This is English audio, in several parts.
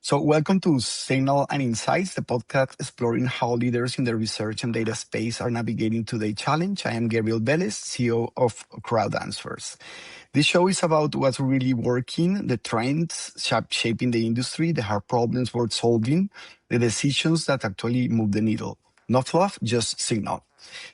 So, welcome to Signal and Insights, the podcast exploring how leaders in the research and data space are navigating today's challenge. I am Gabriel Velez, CEO of Crowd Answers. This show is about what's really working, the trends shaping the industry, the hard problems worth solving, the decisions that actually move the needle. Not fluff, just signal.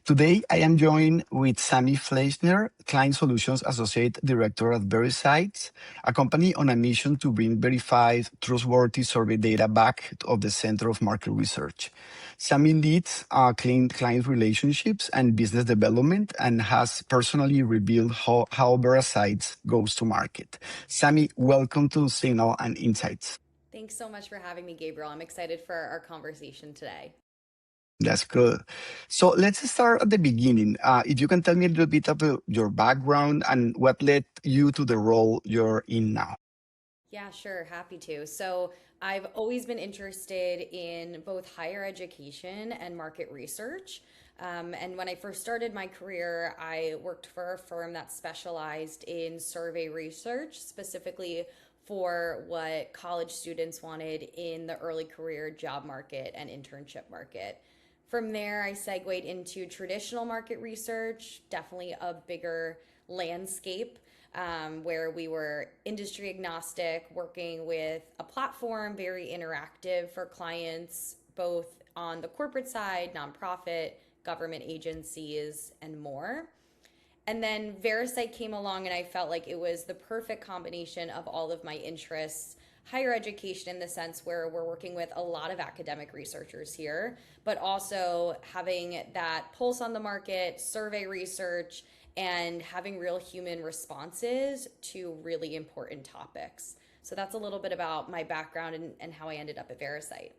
Today, I am joined with Sami Fleischner, Client Solutions Associate Director at Verasight, a company on a mission to bring verified, trustworthy survey data back of the center of market research. Sami leads client relationships and business development and has personally revealed how Verasight goes to market. Sami, welcome to Signal and Insights. Thanks so much for having me, Gabriel. I'm excited for our conversation today. That's good. So let's start at the beginning. If you can tell me a little bit about your background and what led you to the role you're in now. Yeah, sure. Happy to. So, I've always been interested in both higher education and market research. And when I first started my career, I worked for a firm that specialized in survey research, specifically for what college students wanted in the early career job market and internship market. From there, I segued into traditional market research, definitely a bigger landscape where we were industry agnostic, working with a platform, very interactive for clients, both on the corporate side, nonprofit, government agencies, and more. And then Verasight came along, and I felt like it was the perfect combination of all of my interests. Higher education, in the sense where we're working with a lot of academic researchers here, but also having that pulse on the market, survey research, and having real human responses to really important topics. So that's a little bit about my background and how I ended up at Verasight.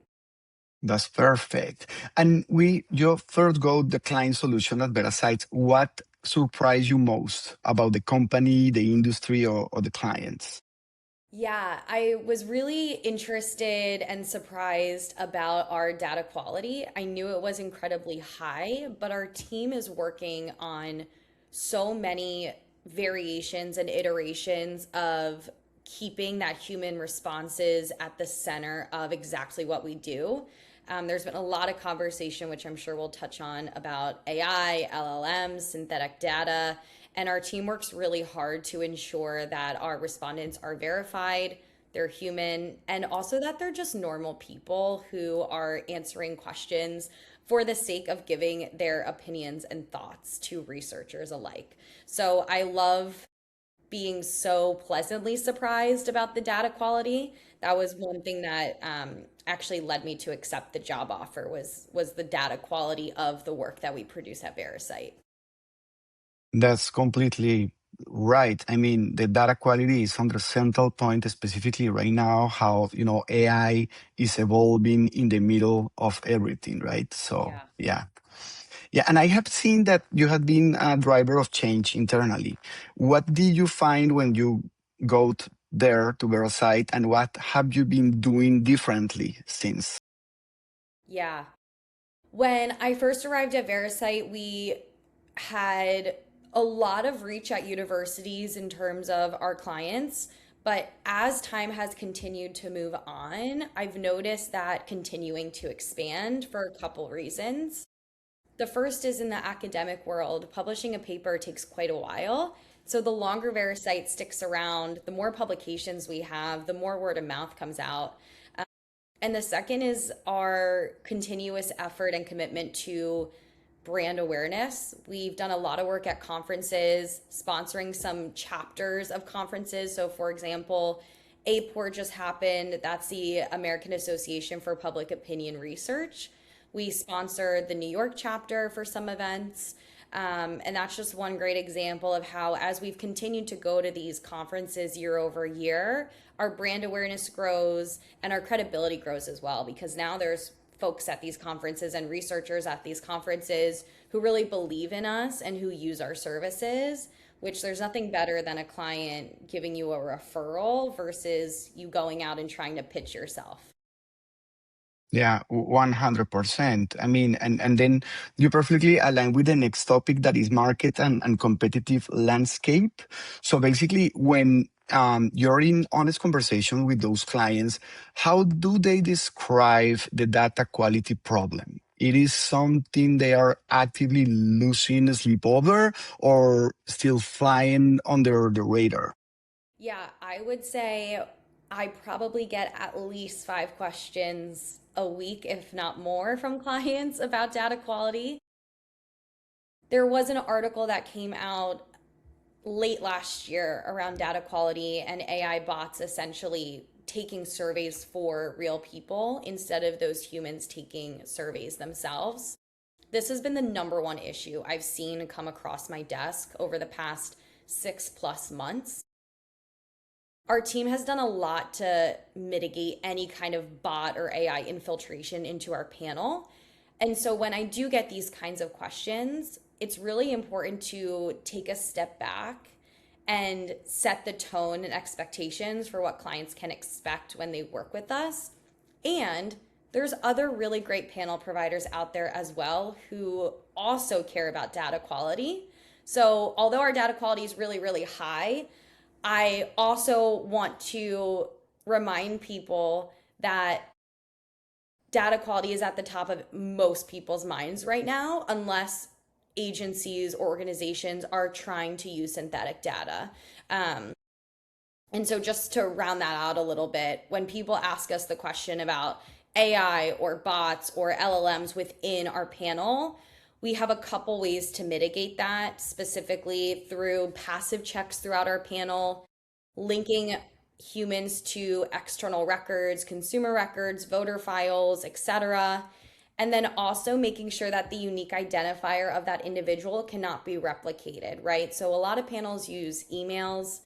That's perfect. And your first go the client solution at Verasight. What surprised you most about the company, the industry, or the clients? Yeah, I was really interested and surprised about our data quality. I knew it was incredibly high, but our team is working on so many variations and iterations of keeping that human responses at the center of exactly what we do. There's been a lot of conversation, which I'm sure we'll touch on, about AI, LLMs, synthetic data, and our team works really hard to ensure that our respondents are verified, they're human, and also that they're just normal people who are answering questions for the sake of giving their opinions and thoughts to researchers alike. So I love being so pleasantly surprised about the data quality. That was one thing that actually led me to accept the job offer was the data quality of the work that we produce at Verasight. That's completely right. I mean, the data quality is on the central point, specifically right now, how, AI is evolving in the middle of everything, right? So, Yeah. yeah. Yeah, and I have seen that you have been a driver of change internally. What did you find when you there to Verasite, and what have you been doing differently since? Yeah. When I first arrived at Verasight, we had a lot of reach at universities in terms of our clients. But as time has continued to move on, I've noticed that continuing to expand for a couple reasons. The first is in the academic world, publishing a paper takes quite a while. So the longer Verasight sticks around, the more publications we have, the more word of mouth comes out. And the second is our continuous effort and commitment to brand awareness. We've done a lot of work at conferences, sponsoring some chapters of conferences. So, for example, APOR just happened. That's the American Association for Public Opinion Research. We sponsor the New York chapter for some events. And that's just one great example of how, as we've continued to go to these conferences year over year, our brand awareness grows and our credibility grows as well, because now there's folks at these conferences and researchers at these conferences who really believe in us and who use our services, which there's nothing better than a client giving you a referral versus you going out and trying to pitch yourself. Yeah, 100%. I mean, and then you perfectly align with the next topic that is market and competitive landscape. So basically, when you're in honest conversation with those clients. How do they describe the data quality problem? It is something they are actively losing sleep over or still flying under the radar? Yeah, I would say I probably get at least 5 questions a week, if not more, from clients about data quality. There was an article that came out late last year around data quality and AI bots essentially taking surveys for real people instead of those humans taking surveys themselves. This has been the number one issue I've seen come across my desk over the past 6+ months. Our team has done a lot to mitigate any kind of bot or AI infiltration into our panel. And so when I do get these kinds of questions, it's really important to take a step back and set the tone and expectations for what clients can expect when they work with us. And there's other really great panel providers out there as well who also care about data quality. So, although our data quality is really, really high, I also want to remind people that data quality is at the top of most people's minds right now, unless agencies or organizations are trying to use synthetic data. Um, and so, just to round that out a little bit, when people ask us the question about AI or bots or LLMs within our panel, we have a couple ways to mitigate that, specifically through passive checks throughout our panel, linking humans to external records, consumer records, voter files, etc. And then also making sure that the unique identifier of that individual cannot be replicated, right? So a lot of panels use emails.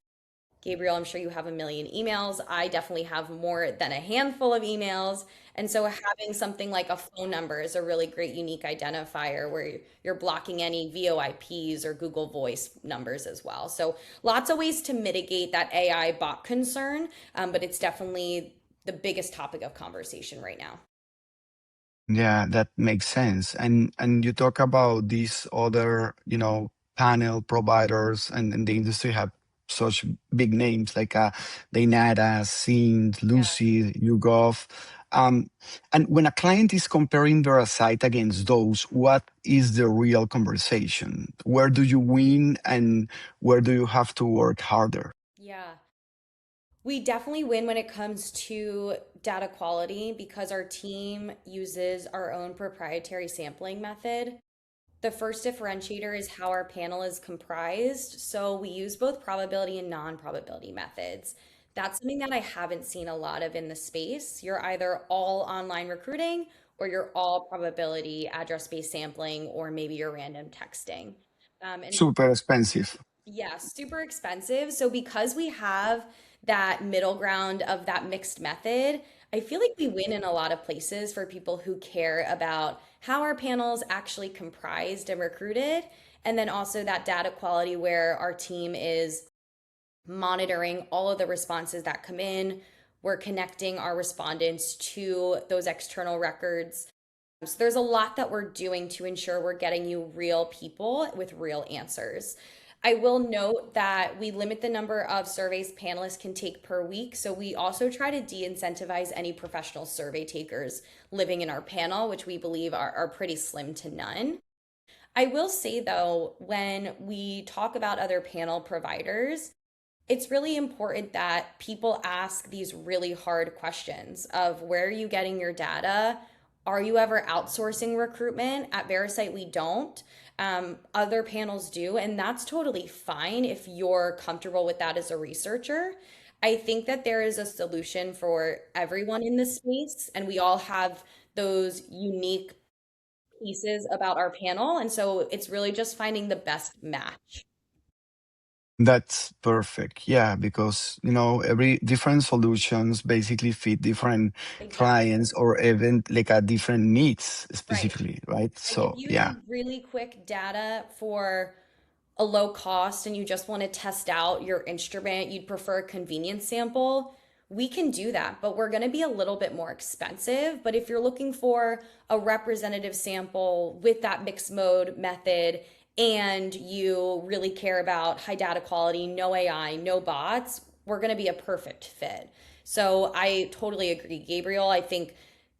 Gabriel, I'm sure you have a million emails. I definitely have more than a handful of emails. And so having something like a phone number is a really great unique identifier where you're blocking any VoIPs or Google Voice numbers as well. So lots of ways to mitigate that AI bot concern, but it's definitely the biggest topic of conversation right now. Yeah, that makes sense. And you talk about these other, panel providers and the industry have such big names like Dainata, Sind, Yeah. Lucy, YouGov. Um, and when a client is comparing Verasight against those, what is the real conversation? Where do you win and where do you have to work harder? Yeah. We definitely win when it comes to data quality because our team uses our own proprietary sampling method. The first differentiator is how our panel is comprised. So we use both probability and non-probability methods. That's something that I haven't seen a lot of in the space. You're either all online recruiting or you're all probability address-based sampling or maybe you're random texting. And Super expensive. yeah, super expensive. So because we have that middle ground of that mixed method, I feel like we win in a lot of places for people who care about how our panels actually comprised and recruited, and then also that data quality where our team is monitoring all of the responses that come in. We're connecting our respondents to those external records. So there's a lot that we're doing to ensure we're getting you real people with real answers. I will note that we limit the number of surveys panelists can take per week. So we also try to de-incentivize any professional survey takers living in our panel, which we believe are pretty slim to none. I will say though, when we talk about other panel providers, it's really important that people ask these really hard questions of where are you getting your data? Are you ever outsourcing recruitment? At Verasight, we don't. Other panels do, and that's totally fine if you're comfortable with that as a researcher. I think that there is a solution for everyone in this space, and we all have those unique pieces about our panel. And so it's really just finding the best match. That's perfect. Yeah, because every different solutions basically fit different Exactly. clients or even like a different needs Right. specifically, right? Like if So you yeah, need really quick data for a low cost and you just want to test out your instrument, you'd prefer a convenience sample, we can do that, but we're going to be a little bit more expensive. But if you're looking for a representative sample with that mixed mode method and you really care about high data quality, no AI, no bots, we're going to be a perfect fit. So I totally agree, Gabriel. I think,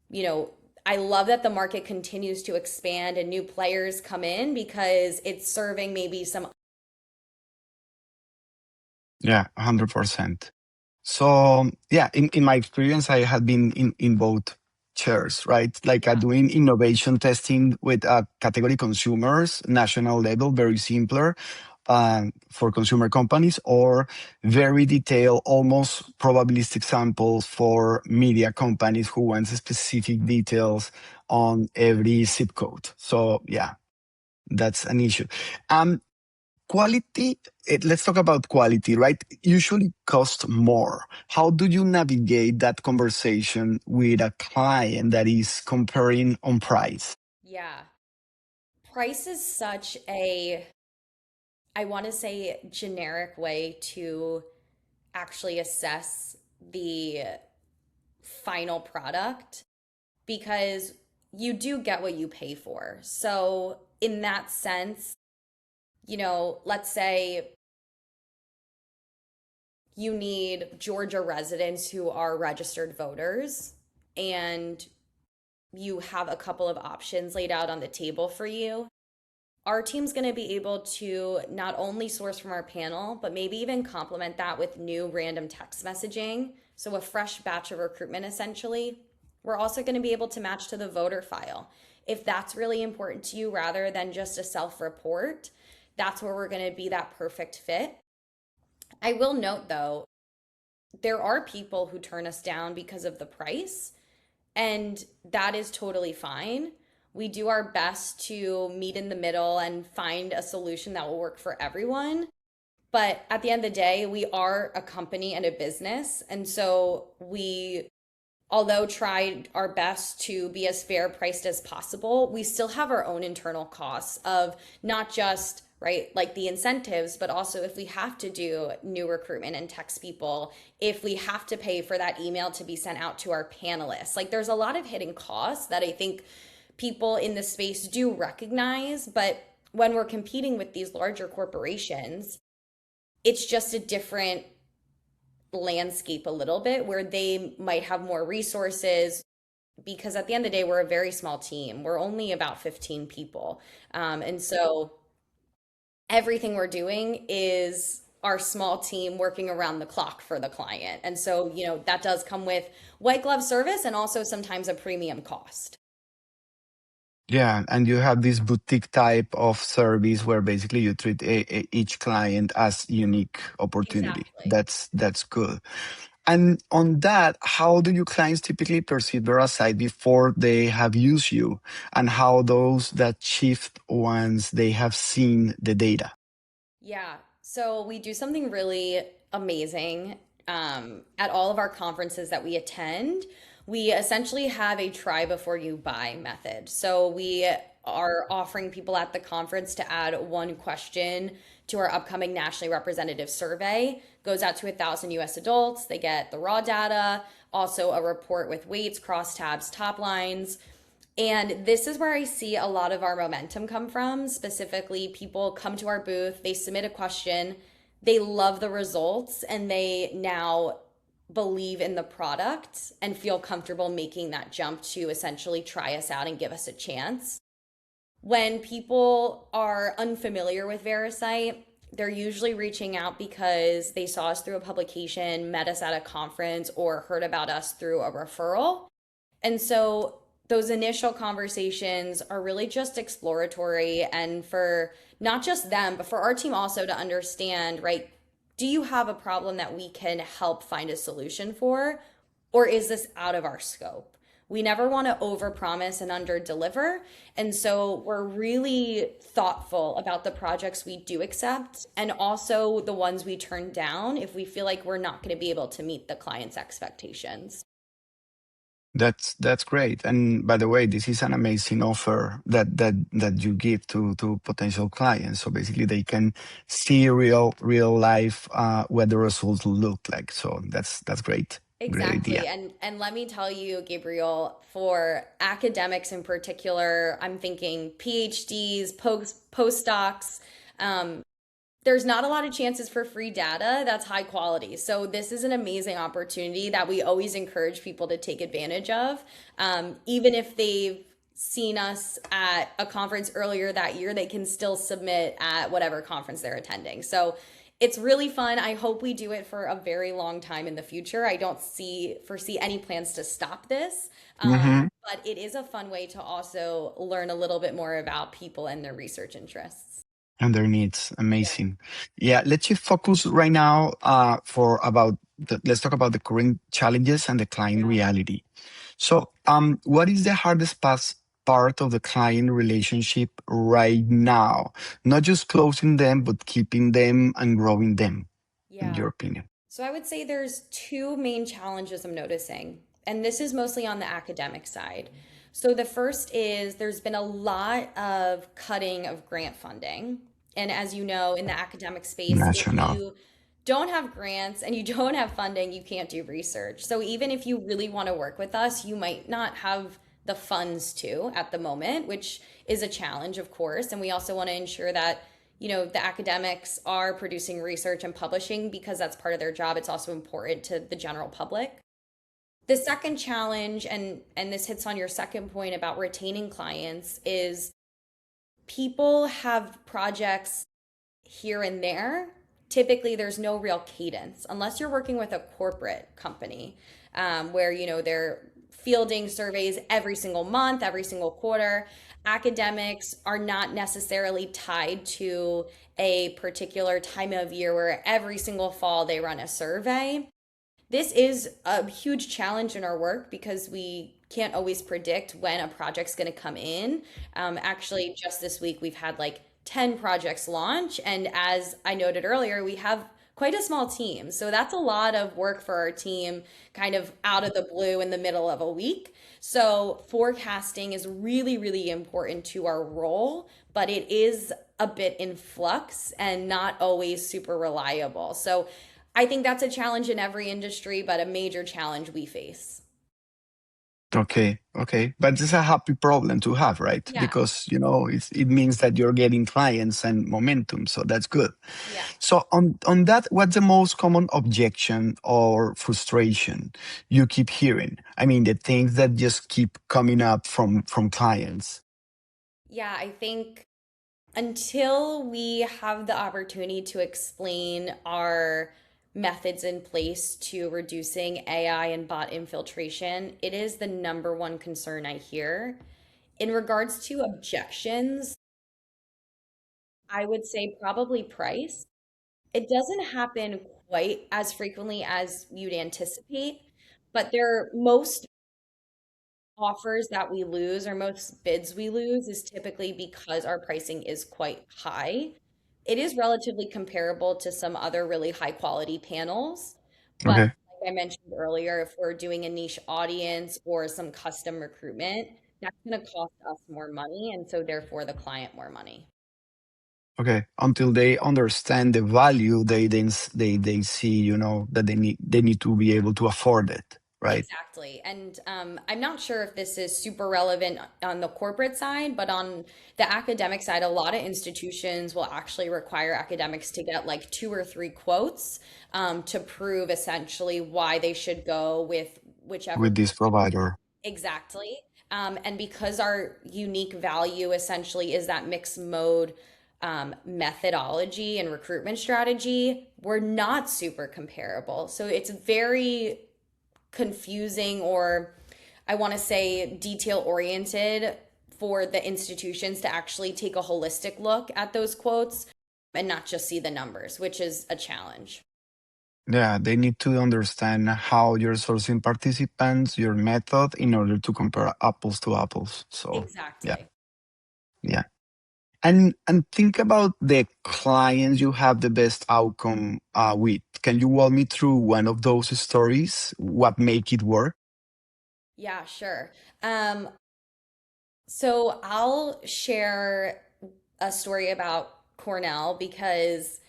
you know, I love that the market continues to expand and new players come in because it's serving maybe some. Yeah, 100%. So yeah, in my experience, I had been in both chairs, right? Like Yeah. doing innovation testing with category consumers, national level, very simpler for consumer companies, or very detailed, almost probabilistic samples for media companies who want specific details on every zip code. So yeah, that's an issue. Um, Quality, let's talk about quality, right? Usually cost more. How do you navigate that conversation with a client that is comparing on price? Yeah. Price is such a, I want to say, generic way to actually assess the final product because you do get what you pay for. So, in that sense, let's say you need Georgia residents who are registered voters and you have a couple of options laid out on the table for you. Our team's going to be able to not only source from our panel, but maybe even complement that with new random text messaging. So, a fresh batch of recruitment essentially. We're also going to be able to match to the voter file. If that's really important to you rather than just a self report, that's where we're going to be that perfect fit. I will note though, there are people who turn us down because of the price, and that is totally fine. We do our best to meet in the middle and find a solution that will work for everyone. But at the end of the day, we are a company and a business. And so we, although tried our best to be as fair priced as possible, we still have our own internal costs of not just, right, like the incentives, but also if we have to do new recruitment and text people, if we have to pay for that email to be sent out to our panelists. Like there's a lot of hidden costs that I think people in the space do recognize, but when we're competing with these larger corporations, it's just a different landscape a little bit where they might have more resources because at the end of the day we're a very small team, we're only about 15 people, and so everything we're doing is our small team working around the clock for the client, and so that does come with white glove service and also sometimes a premium cost. Yeah, and you have this boutique type of service where basically you treat each client as unique opportunity. Exactly. That's good. And on that, how do your clients typically perceive Verasight before they have used you, and how those that shift once they have seen the data? Yeah. So we do something really amazing at all of our conferences that we attend. We essentially have a try before you buy method. So we are offering people at the conference to add one question to our upcoming nationally representative survey. Goes out to 1,000 US adults. They get the raw data, also a report with weights, crosstabs, top lines. And this is where I see a lot of our momentum come from. Specifically, people come to our booth, they submit a question, they love the results, and they now believe in the product and feel comfortable making that jump to essentially try us out and give us a chance. When people are unfamiliar with Verasight, they're usually reaching out because they saw us through a publication, met us at a conference, or heard about us through a referral. And so those initial conversations are really just exploratory and for not just them, but for our team also to understand, right? Do you have a problem that we can help find a solution for? Or is this out of our scope? We never want to overpromise and underdeliver. And so we're really thoughtful about the projects we do accept and also the ones we turn down if we feel like we're not going to be able to meet the client's expectations. That's great. And by the way, this is an amazing offer that you give to potential clients. So basically, they can see real life what the results look like. So that's great. Great Exactly. idea. And let me tell you, Gabriel, for academics in particular, I'm thinking PhDs, postdocs, there's not a lot of chances for free data that's high quality. So this is an amazing opportunity that we always encourage people to take advantage of. Even if they've seen us at a conference earlier that year, they can still submit at whatever conference they're attending. So it's really fun. I hope we do it for a very long time in the future. I don't foresee any plans to stop this. Hmm. But it is a fun way to also learn a little bit more about people and their research interests. And their needs. Yeah. Amazing. Yeah, let's just focus right now for about let's talk about the current challenges and the client Yeah. reality. So, what is the hardest part of the client relationship right now? Not just closing them, but keeping them and growing them, in Yeah. your opinion. So I would say there's two main challenges I'm noticing, and this is mostly on the academic side. So the first is there's been a lot of cutting of grant funding. And as you know, in the academic space, if National. you don't have grants and you don't have funding, you can't do research. So even if you really want to work with us, you might not have the funds to at the moment, which is a challenge, of course. And we also want to ensure that the academics are producing research and publishing because that's part of their job. It's also important to the general public. The second challenge, and this hits on your second point about retaining clients, is people have projects here and there. Typically, there's no real cadence unless you're working with a corporate company where they're fielding surveys every single month, every single quarter. Academics are not necessarily tied to a particular time of year where every single fall they run a survey. This is a huge challenge in our work because we can't always predict when a project's going to come in. Actually, just this week, we've had like 10 projects launch. And as I noted earlier, we have quite a small team. So that's a lot of work for our team, kind of out of the blue in the middle of a week. So forecasting is really, really important to our role, but it is a bit in flux and not always super reliable. So I think that's a challenge in every industry, but a major challenge we face. Okay, okay, but it's a happy problem to have, right? Yeah, Because it means that you're getting clients and momentum, so that's good. yeah. So on that, what's the most common objection or frustration you keep hearing? I mean, the things that just keep coming up from clients. Yeah, I think until we have the opportunity to explain our methods in place to reducing AI and bot infiltration, it is the number one concern I hear. In regards to objections, I would say probably price. It doesn't happen quite as frequently as you'd anticipate, but most offers that we lose or most bids we lose is typically because our pricing is quite high. It is relatively comparable to some other really high quality panels, but Okay. like I mentioned earlier, if we're doing a niche audience or some custom recruitment, that's going to cost us more money and so therefore the client more money. Okay, until they understand the value, they see, that they need to be able to afford it, right? Exactly. And I'm not sure if this is super relevant on the corporate side, but on the academic side, a lot of institutions will actually require academics to get like two or three quotes to prove essentially why they should go with whichever. With this provider. Exactly. And because our unique value essentially is that mixed mode methodology and recruitment strategy, we're not super comparable. So it's very confusing, or I want to say detail oriented, for the institutions to actually take a holistic look at those quotes and not just see the numbers, which is a challenge. Yeah, they need to understand how you're sourcing participants, your method, in order to compare apples to apples. So, yeah, Exactly. yeah. And think about the clients you have the best outcome with. Can you walk me through one of those stories? What make it work? Yeah, sure. Um, so I'll share a story about Cornell because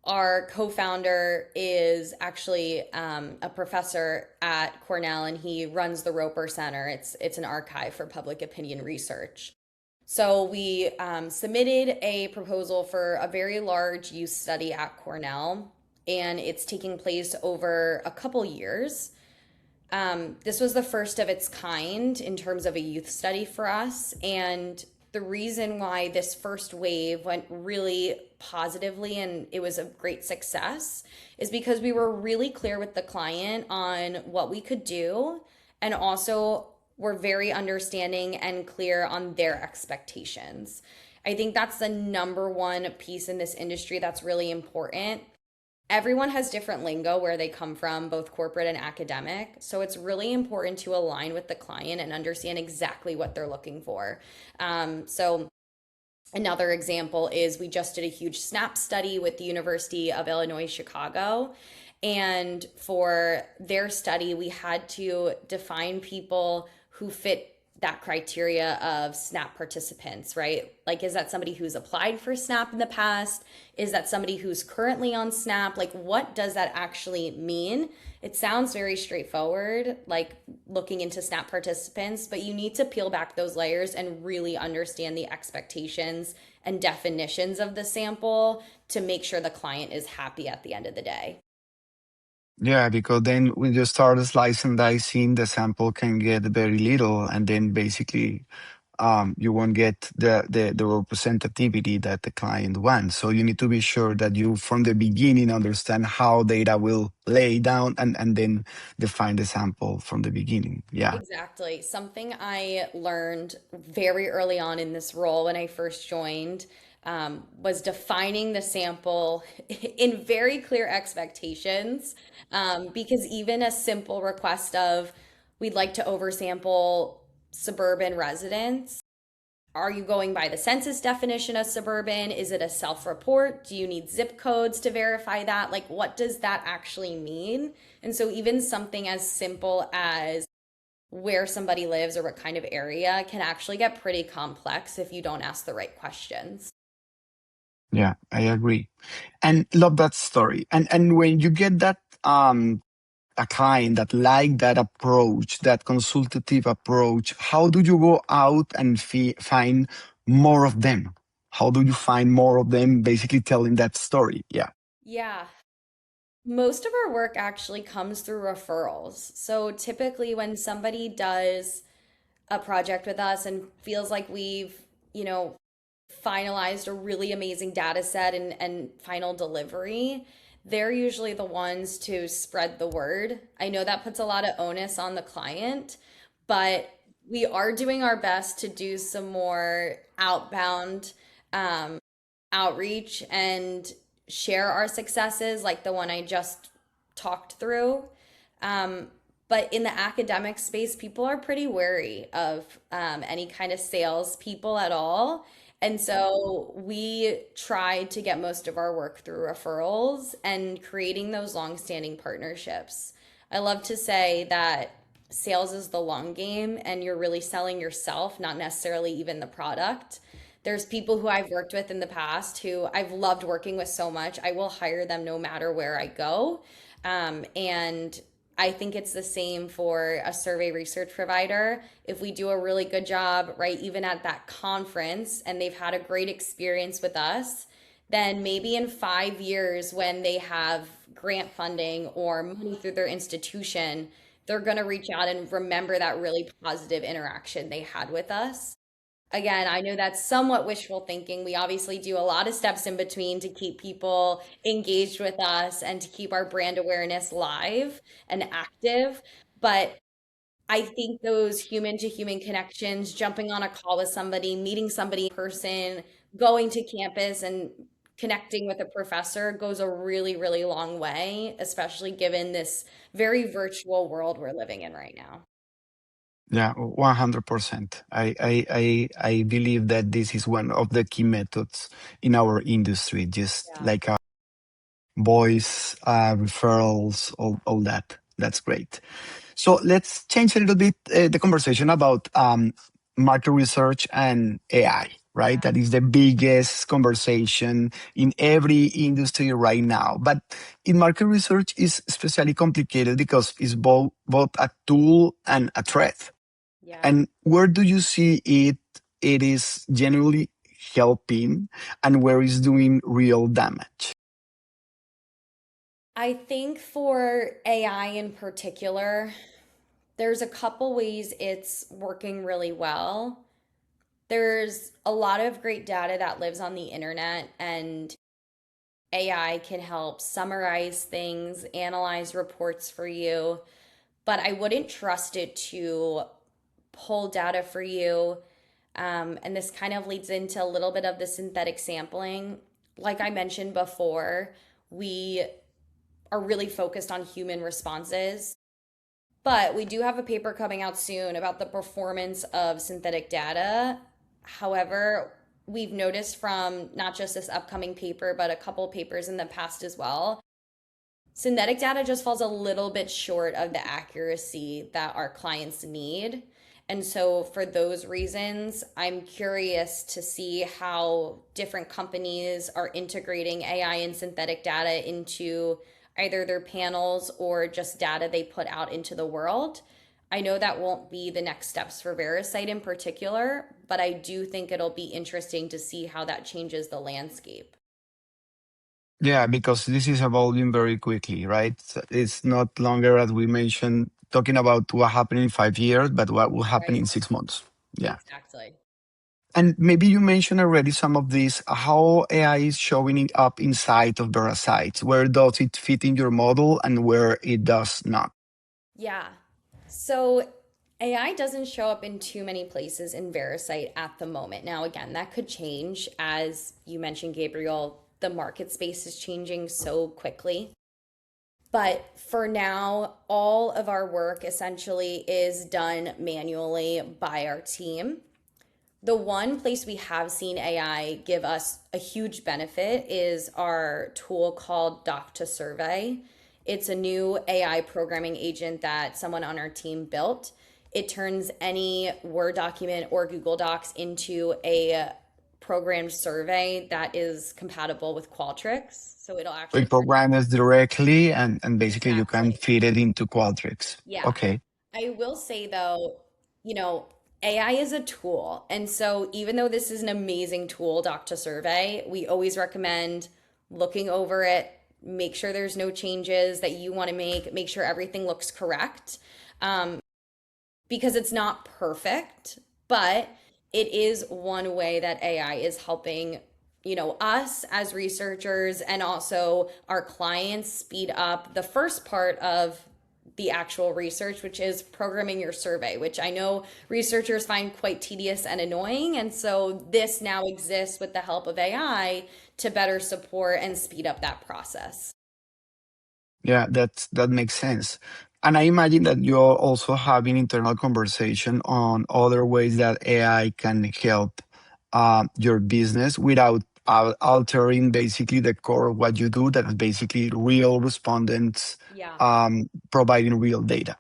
our co-founder is actually a professor at Cornell and he runs the Roper Center. It's an archive for public opinion research. So we submitted a proposal for a very large youth study at Cornell, and it's taking place over a couple years. This was the first of its kind in terms of a youth study for us. And the reason why this first wave went really positively and it was a great success is because we were really clear with the client on what we could do, and also were very understanding and clear on their expectations. I think that's the number one piece in this industry that's really important. Everyone has different lingo where they come from, both corporate and academic. So it's really important to align with the client and understand exactly what they're looking for. So another example is we just did a huge SNAP study with the University of Illinois Chicago. And for their study, we had to define people who fit that criteria of SNAP participants, right? Like, is that somebody who's applied for SNAP in the past? Is that somebody who's currently on SNAP? Like, what does that actually mean? It sounds very straightforward, like looking into SNAP participants, but you need to peel back those layers and really understand the expectations and definitions of the sample to make sure the client is happy at the end of the day. Yeah, because then when you start slicing and dicing, the sample can get very little, and then basically you won't get the representativity that the client wants. So you need to be sure that you, from the beginning, understand how data will lay down and then define the sample from the beginning. Yeah. Exactly. Something I learned very early on in this role when I first joined was defining the sample in very clear expectations. Because even a simple request of, we'd like to oversample suburban residents. Are you going by the census definition of suburban? Is it a self-report? Do you need zip codes to verify that? Like, what does that actually mean? And so, even something as simple as where somebody lives or what kind of area can actually get pretty complex if you don't ask the right questions. Yeah, I agree. And love that story. And when you get that a client that like that approach, that consultative approach, how do you go out and find more of them? How do you find more of them basically telling that story? Yeah. Yeah, most of our work actually comes through referrals. So typically, when somebody does a project with us and feels like we've, you know, finalized a really amazing data set and final delivery, they're usually the ones to spread the word. I know that puts a lot of onus on the client, but we are doing our best to do some more outbound um, outreach and share our successes, like the one I just talked through. Um, but in the academic space, people are pretty wary of any kind of sales people at all. And so we try to get most of our work through referrals and creating those long-standing partnerships. I love to say that sales is the long game and you're really selling yourself, not necessarily even the product. There's people who I've worked with in the past who I've loved working with so much. I will hire them no matter where I go. And I think it's the same for a survey research provider. If we do a really good job, right, even at that conference, and they've had a great experience with us, then maybe in 5 years, when they have grant funding or money through their institution, they're going to reach out and remember that really positive interaction they had with us. Again, I know that's somewhat wishful thinking. We obviously do a lot of steps in between to keep people engaged with us and to keep our brand awareness live and active. But I think those human to human connections, jumping on a call with somebody, meeting somebody in person, going to campus and connecting with a professor goes a really, really long way, especially given this very virtual world we're living in right now. Yeah, 100%. I believe that this is one of the key methods in our industry, just Yeah. like voice, referrals, all that. That's great. So let's change a little bit the conversation about market research and AI, right? Yeah. That is the biggest conversation in every industry right now. But in market research is especially complicated because it's both a tool and a threat. Yeah. And where do you see it it is genuinely helping and where it's doing real damage? I think for AI in particular, there's a couple ways it's working really well. There's a lot of great data that lives on the internet, and AI can help summarize things, analyze reports for you, but I wouldn't trust it to pull data for you. And this kind of leads into a little bit of the synthetic sampling. Like I mentioned before, we are really focused on human responses. But we do have a paper coming out soon about the performance of synthetic data. However, we've noticed from not just this upcoming paper, but a couple papers in the past as well, synthetic data just falls a little bit short of the accuracy that our clients need. And so, for those reasons, I'm curious to see how different companies are integrating AI and synthetic data into either their panels or just data they put out into the world. I know that won't be the next steps for Verasight in particular, but I do think it'll be interesting to see how that changes the landscape. Yeah, because this is evolving very quickly, right? It's not longer, as we mentioned, talking about what happened in 5 years, but what will happen Right. in 6 months. Yeah. Exactly. And maybe you mentioned already some of this, how AI is showing it up inside of Verasight. Where does it fit in your model and where it does not? Yeah. So AI doesn't show up in too many places in Verisight at the moment. Now, again, that could change. As you mentioned, Gabriel, the market space is changing so quickly. But for now, all of our work essentially is done manually by our team. The one place we have seen AI give us a huge benefit is our tool called Doc to Survey. It's a new AI programming agent that someone on our team built. It turns any Word document or Google Docs into a programmed survey that is compatible with Qualtrics. So it'll We actually turn program this directly and basically you can exactly. feed it into Qualtrics. Yeah. Okay. I will say though, you know, AI is a tool. And so even though this is an amazing tool, Doc to Survey, we always recommend looking over it, make sure there's no changes that you want to make sure everything looks correct. Um, because it's not perfect, but it is one way that AI is helping, us as researchers and also our clients speed up the first part of the actual research, which is programming your survey, which I know researchers find quite tedious and annoying. And so this now exists with the help of AI to better support and speed up that process. Yeah, that makes sense. And I imagine that you're also having internal conversation on other ways that AI can help your business without altering basically the core of what you do. That is basically real respondents Yeah. providing real data,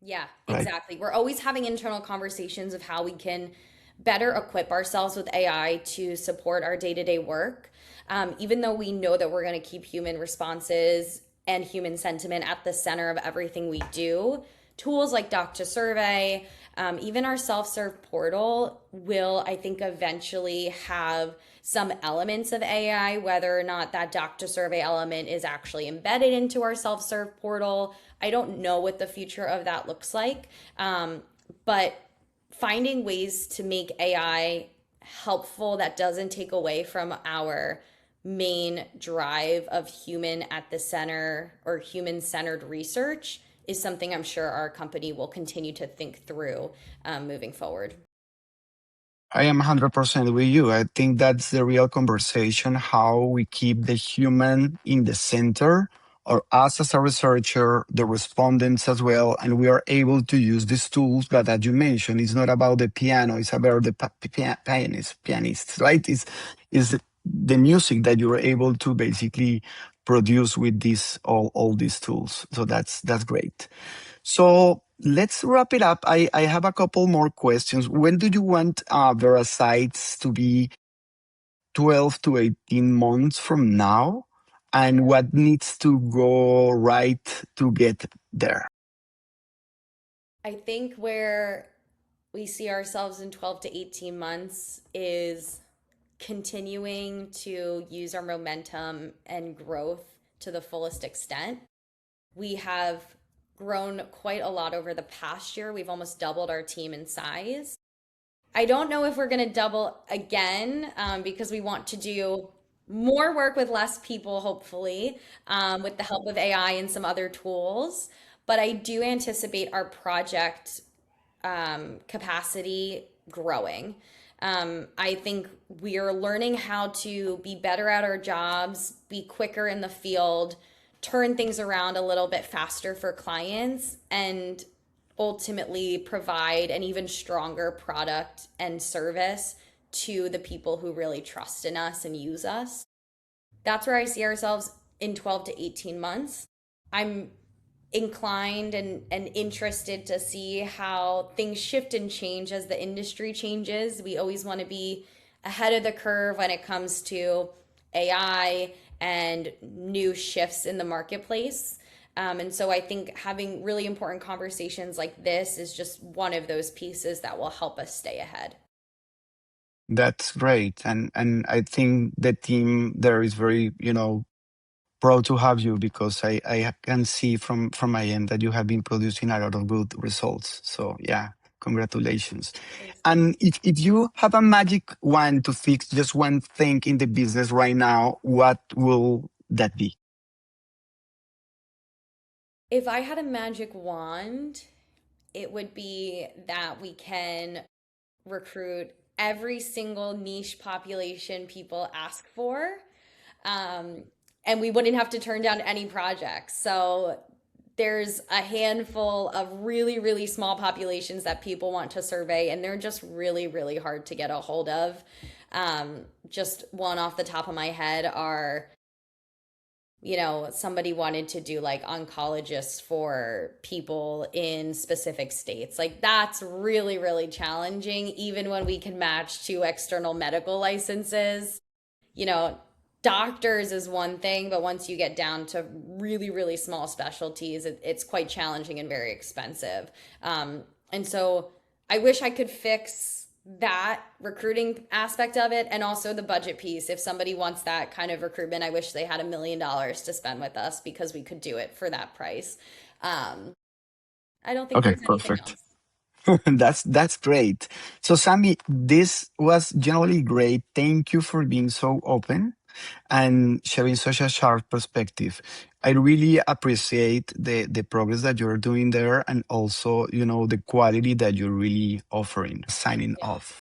Yeah, right? exactly. We're always having internal conversations of how we can better equip ourselves with AI to support our day to day work. Even though we know that we're going to keep human responses and human sentiment at the center of everything we do, tools like Doc to Survey, even our self serve portal will, I think, eventually have some elements of AI, whether or not that Doc to Survey element is actually embedded into our self serve portal. I don't know what the future of that looks like. But finding ways to make AI helpful that doesn't take away from our main drive of human at the center or human centered research is something I'm sure our company will continue to think through moving forward. I am 100% with you. I think that's the real conversation, how we keep the human in the center, or us as a researcher, the respondents as well, and we are able to use these tools. But as you mentioned, it's not about the piano, it's about the pianists, right? It's the music that you're able to basically produce with all these tools. So that's great. So let's wrap it up. I have a couple more questions. When do you want Verasites to be 12 to 18 months from now? And what needs to go right to get there? I think where we see ourselves in 12 to 18 months is continuing to use our momentum and growth to the fullest extent. We have grown quite a lot over the past year. We've almost doubled our team in size. I don't know if we're going to double again because we want to do more work with less people, hopefully, with the help of AI and some other tools. But I do anticipate our project capacity growing. I think we are learning how to be better at our jobs, be quicker in the field, turn things around a little bit faster for clients, and ultimately provide an even stronger product and service to the people who really trust in us and use us. That's where I see ourselves in 12 to 18 months. I'm inclined and interested to see how things shift and change as the industry changes. We always want to be ahead of the curve when it comes to AI and new shifts in the marketplace. And so I think having really important conversations like this is just one of those pieces that will help us stay ahead. That's great. And I think the team there is very, proud to have you because I can see from my end that you have been producing a lot of good results. So yeah, congratulations. Thanks. And if you have a magic wand to fix just one thing in the business right now, what will that be? If I had a magic wand, it would be that we can recruit every single niche population people ask for. Um, and we wouldn't have to turn down any projects. So there's a handful of really, really small populations that people want to survey, and they're just really, really hard to get a hold of. Just one off the top of my head are, somebody wanted to do like oncologists for people in specific states. Like that's really, really challenging, even when we can match two external medical licenses. You know, doctors is one thing, but once you get down to really, really small specialties, it's quite challenging and very expensive. And so I wish I could fix that recruiting aspect of it and also the budget piece. If somebody wants that kind of recruitment, I wish they had $1 million to spend with us because we could do it for that price. I don't think Okay, there's anything perfect. else. That's great. So Sammy, this was generally great. Thank you for being so open and sharing such a sharp perspective. I really appreciate the progress that you're doing there and also, the quality that you're really offering. Signing Yeah. off.